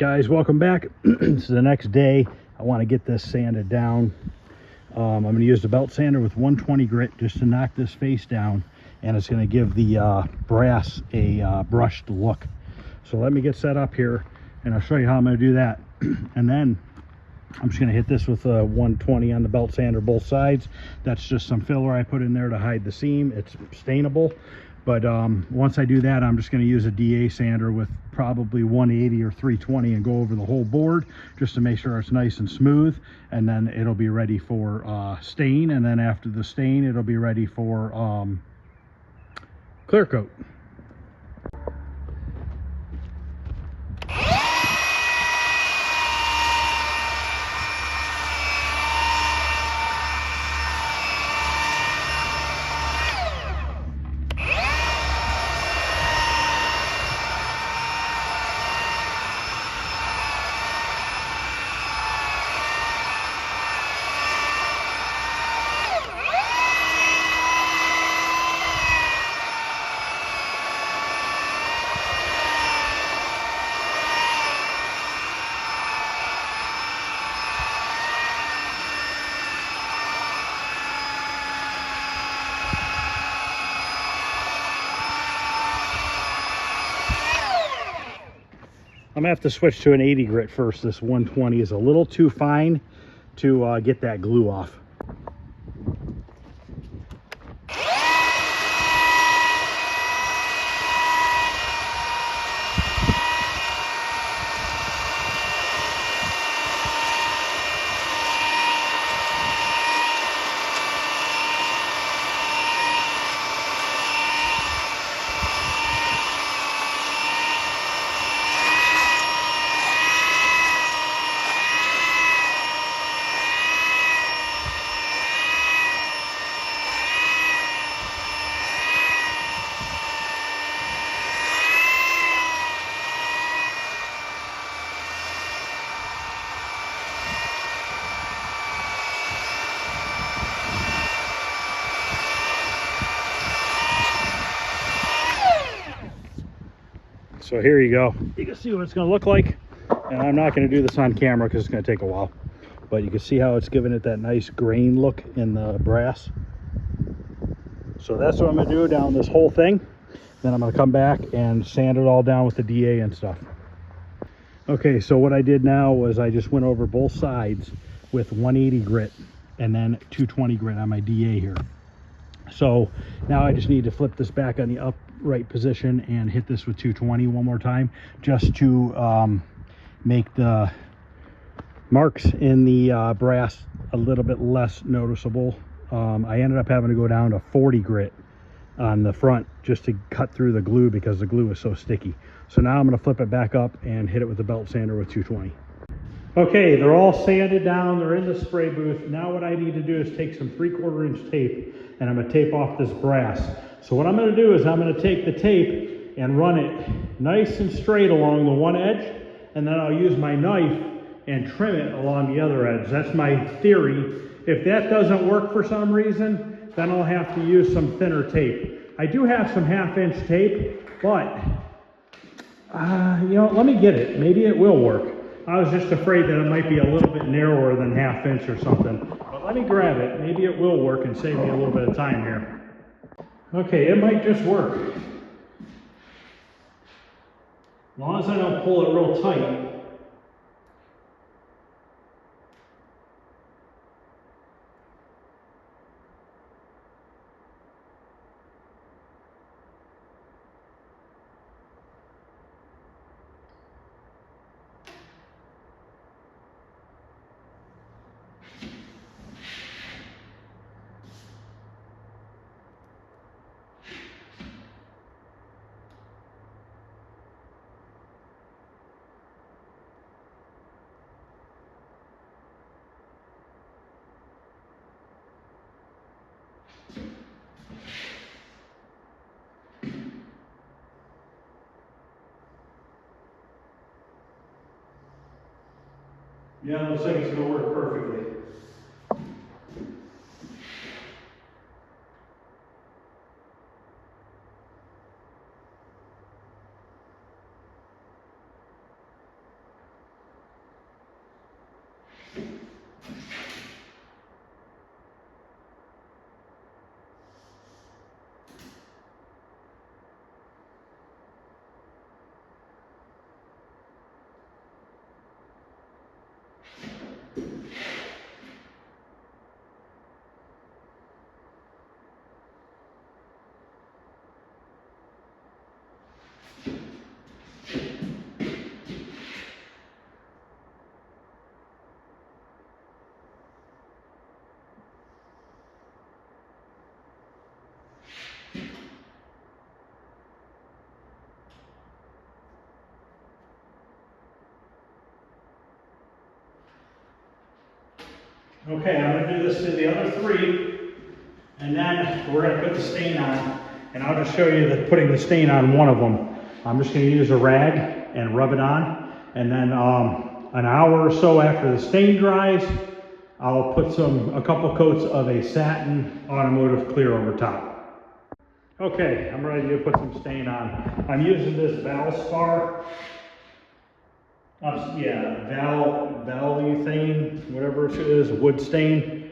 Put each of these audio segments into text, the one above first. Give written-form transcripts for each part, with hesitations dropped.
guys, welcome back. It's the next day. I want to get this sanded down. I'm going to use the belt sander with 120 grit just to knock this face down, and it's going to give the brass a brushed look. So let me get set up here and I'll show you how I'm going to do that. And then I'm just going to hit this with a 120 on the belt sander both sides. That's just some filler I put in there to hide the seam. It's stainable. But once I do that, I'm just going to use a DA sander with probably 180 or 320 and go over the whole board just to make sure it's nice and smooth. And then it'll be ready for stain. And then after the stain, it'll be ready for clear coat. I'm gonna have to switch to an 80 grit first. This 120 is a little too fine to get that glue off. So here you go. You can see what it's going to look like. And I'm not going to do this on camera because it's going to take a while. But you can see how it's giving it that nice grain look in the brass. So that's what I'm going to do down this whole thing. Then I'm going to come back and sand it all down with the DA and stuff. Okay, so what I did now was I just went over both sides with 180 grit and then 220 grit on my DA here. So now I just need to flip this back on the upright position and hit this with 220 one more time just to make the marks in the brass a little bit less noticeable. I ended up having to go down to 40 grit on the front just to cut through the glue because the glue is so sticky. So now I'm going to flip it back up and hit it with the belt sander with 220. Okay, they're all sanded down, they're in the spray booth. Now what I need to do is take some 3/4 inch tape and I'm going to tape off this brass. So what I'm going to do is I'm going to take the tape and run it nice and straight along the one edge, and then I'll use my knife and trim it along the other edge. That's my theory. If that doesn't work for some reason, then I'll have to use some thinner tape. I do have some 1/2 inch tape, but you know, let me get it. Maybe it will work. I was just afraid that it might be a little bit narrower than 1/2 inch or something. But let me grab it. Maybe it will work and save me a little bit of time here. Okay, it might just work. As long as I don't pull it real tight. Yeah, it looks like it's going to work perfectly. Okay, I'm going to do this to the other three, and then we're going to put the stain on, and I'll just show you that putting the stain on one of them. I'm just going to use a rag and rub it on, and then an hour or so after the stain dries, I'll put a couple coats of a satin automotive clear over top. Okay, I'm ready to put some stain on. I'm using this Valspar. Urethane, whatever it is, wood stain.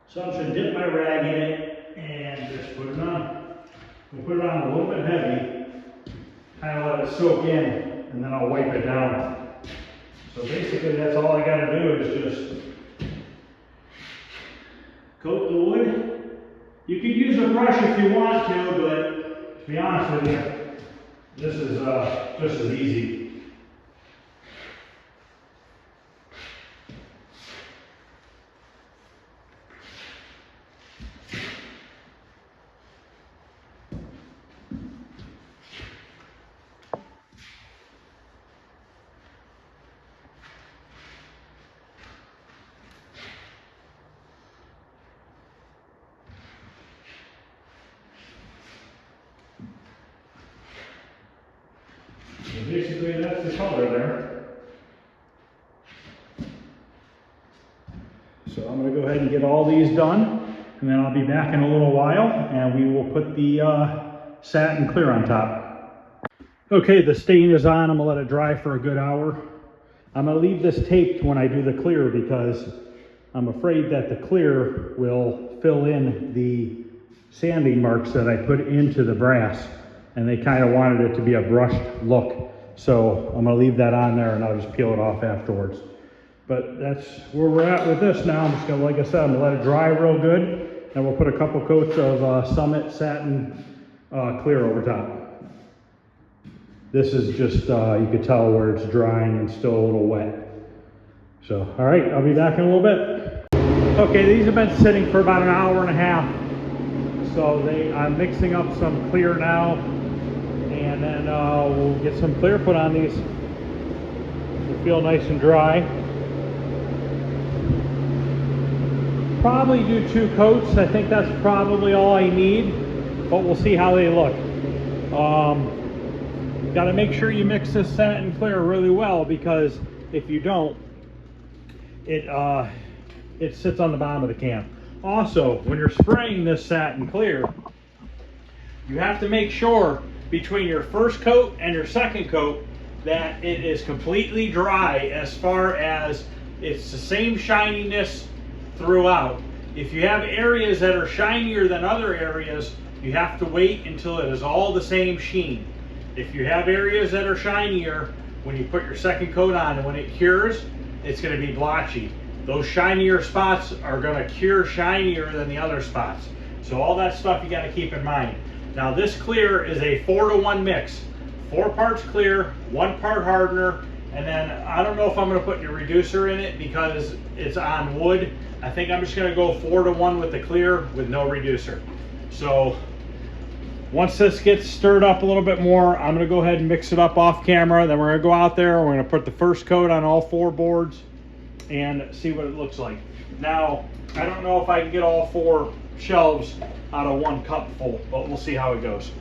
So I'm just going to dip my rag in it and just put it on. We'll put it on a little bit heavy, kind of let it soak in, and then I'll wipe it down. So basically that's all I got to do is just coat the wood. You could use a brush if you want to, but to be honest with you, this is just as easy. So basically that's the color there. So I'm going to go ahead and get all these done, and then I'll be back in a little while and we will put the satin clear on top. Okay, the stain is on. I'm going to let it dry for a good hour. I'm going to leave this taped when I do the clear because I'm afraid that the clear will fill in the sanding marks that I put into the brass, and they kind of wanted it to be a brushed look. So I'm going to leave that on there and I'll just peel it off afterwards. But that's where we're at with this now. I'm just going to, like I said, I'm going to let it dry real good, and we'll put a couple coats of Summit satin clear over top. This is just, you could tell where it's drying and still a little wet. So, all right, I'll be back in a little bit. Okay, these have been sitting for about an hour and a half. So I'm mixing up some clear now, and then we'll get some clear put on these. They feel nice and dry. Probably do 2 coats. I think that's probably all I need, but we'll see how they look. Got to make sure you mix this satin clear really well, because if you don't, it sits on the bottom of the can. Also, when you're spraying this satin clear, you have to make sure between your first coat and your second coat that it is completely dry, as far as it's the same shininess throughout. If you have areas that are shinier than other areas, you have to wait until it is all the same sheen. If you have areas that are shinier, when you put your second coat on and when it cures, it's going to be blotchy. Those shinier spots are going to cure shinier than the other spots. So all that stuff you got to keep in mind. Now this clear is a 4-to-1 mix. 4 parts clear, 1 part hardener, and then I don't know if I'm going to put your reducer in it because it's on wood. I think I'm just going to go 4-to-1 with the clear with no reducer. So once this gets stirred up a little bit more, I'm going to go ahead and mix it up off camera. Then we're going to go out there, we're going to put the first coat on all 4 boards and see what it looks like. Now, I don't know if I can get all 4 shelves out of 1 cup full, but we'll see how it goes.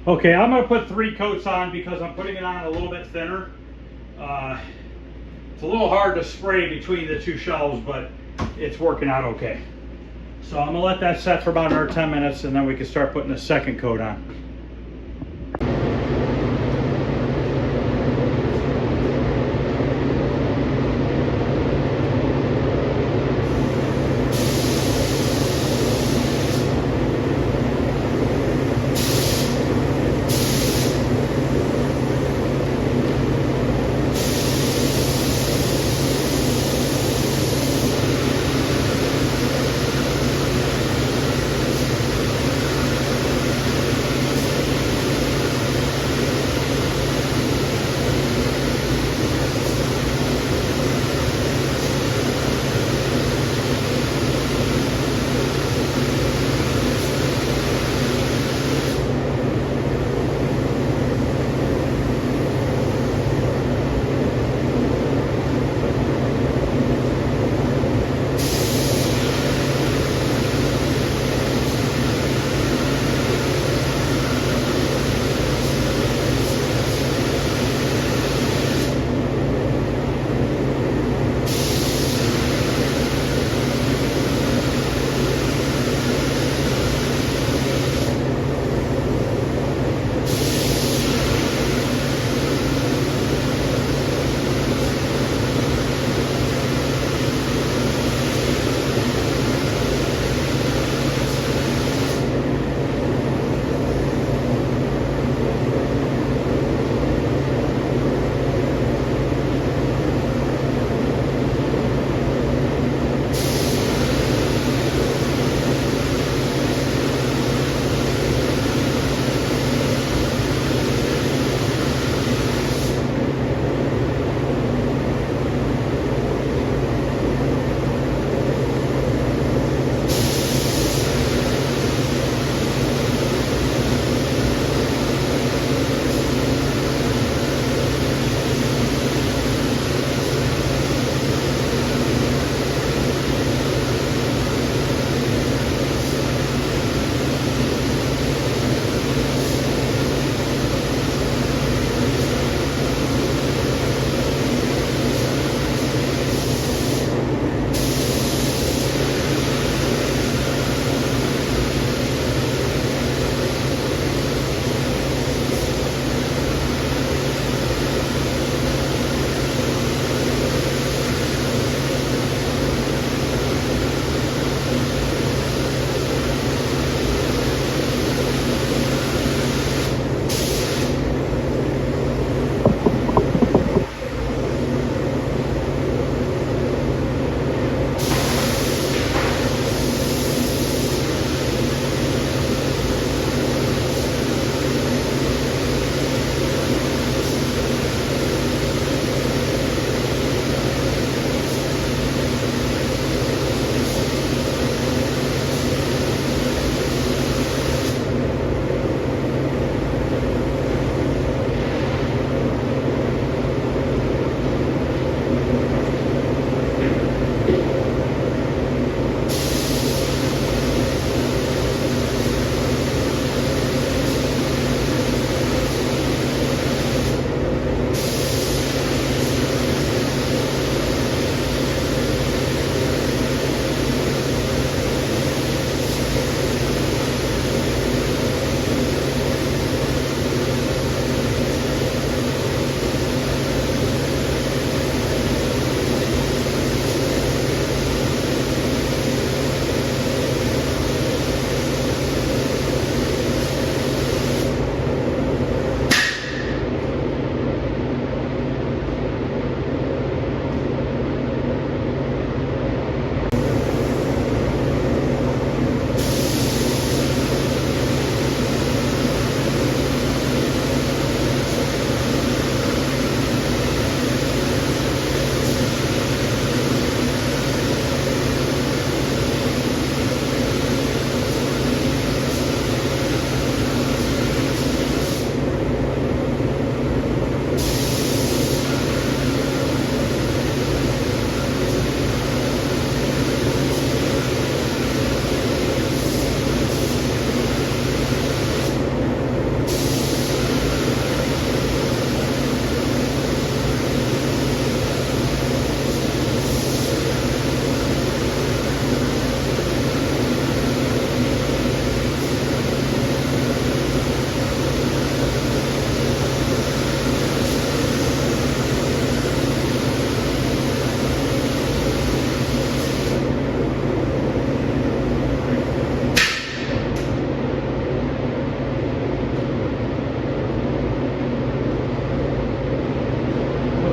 Okay, I'm going to put 3 coats on because I'm putting it on a little bit thinner. It's a little hard to spray between the 2 shelves, but it's working out okay. So I'm going to let that set for about another 10 minutes and then we can start putting the 2nd coat on.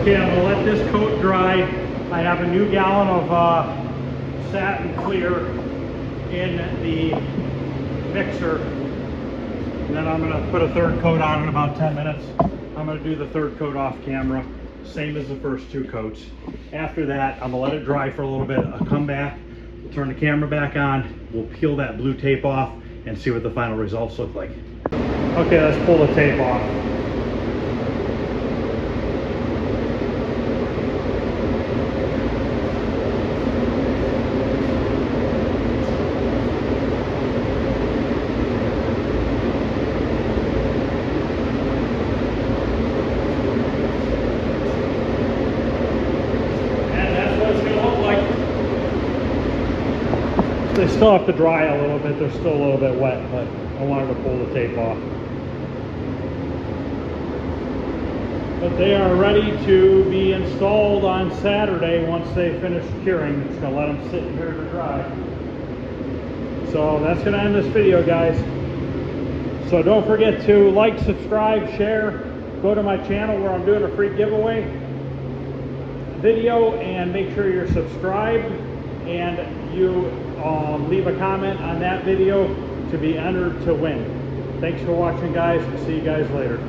Okay, I'm gonna let this coat dry. I have a new gallon of satin clear in the mixer. And then I'm gonna put a third coat on in about 10 minutes. I'm gonna do the third coat off camera, same as the first 2 coats. After that, I'm gonna let it dry for a little bit. I'll come back, turn the camera back on, we'll peel that blue tape off and see what the final results look like. Okay, let's pull the tape off. They still have to dry a little bit. They're still a little bit wet, but I wanted to pull the tape off. But they are ready to be installed on Saturday once they finish curing. It's going to let them sit here to dry. So that's going to end this video, guys. So don't forget to like, subscribe, share. Go to my channel where I'm doing a free giveaway video, and make sure you're subscribed and you leave a comment on that video to be entered to win. Thanks for watching, guys. See you guys later.